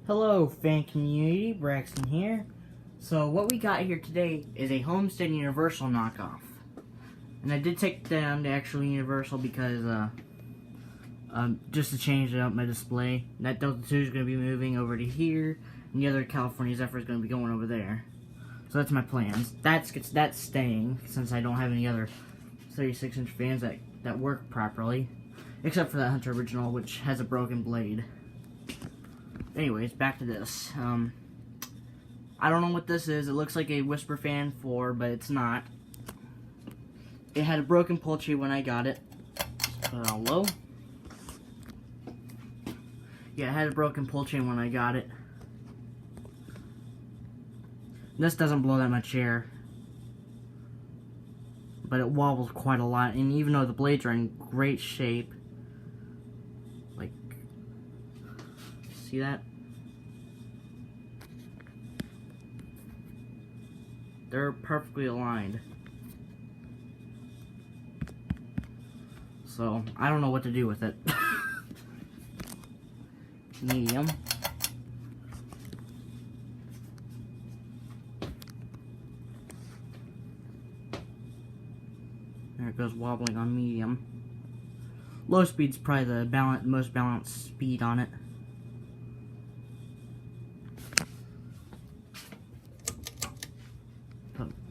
Hello, fan community, Braxton here. So what we got here today is a Homestead Universal knockoff. And I did take down the actual Universal because, just to change up my display. That Delta 2 is going to be moving over to here, and the other California Zephyr is going to be going over there. So that's my plans. That's staying, since I don't have any other 36-inch fans that work properly. Except for that Hunter Original, which has a broken blade. Anyways, back to this. I don't know what this is. It looks like a Whisper Fan 4, but it's not. It had a broken pull tree when I got it. Put it on low. Yeah, it had a broken pull chain when I got it. This doesn't blow that much air, but it wobbles quite a lot. And even though the blades are in great shape, like, see that? They're perfectly aligned. So, I don't know what to do with it. Medium. There it goes, wobbling on medium. Low speed's probably the most balanced speed on it.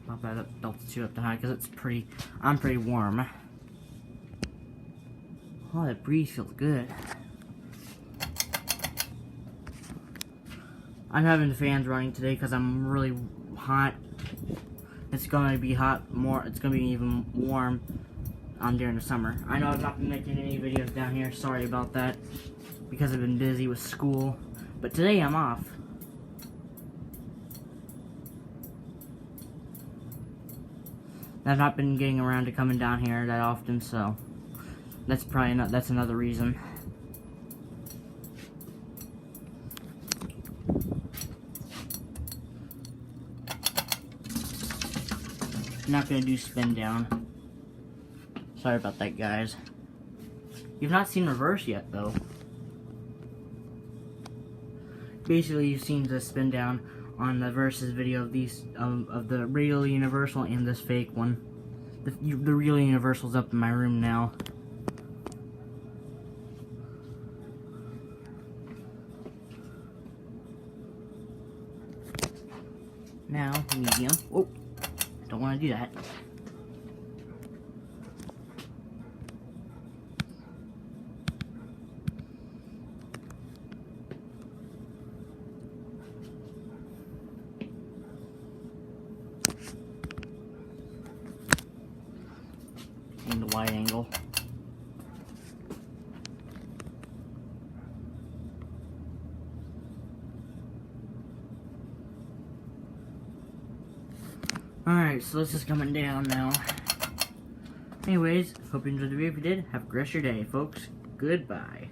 Pop that up, Delta 2 up to high, because I'm pretty warm. Oh, that breeze feels good. I'm having the fans running today because I'm really hot. It's going to be it's going to be even warm during the summer. I know I've not been making any videos down here, sorry about that, because I've been busy with school. But today I'm off. I've not been getting around to coming down here that often, so that's another reason. I'm not gonna do spin down. Sorry about that, guys. You've not seen reverse yet, though. Basically, you've seen the spin down on the versus video of these of the real Universal and this fake one. The real Universal's up in my room now. Now, medium. Oh, don't want to do that. And the wide angle. Alright, so this is coming down now. Anyways, hope you enjoyed the video. If you did, have a great rest of your day, folks. Goodbye.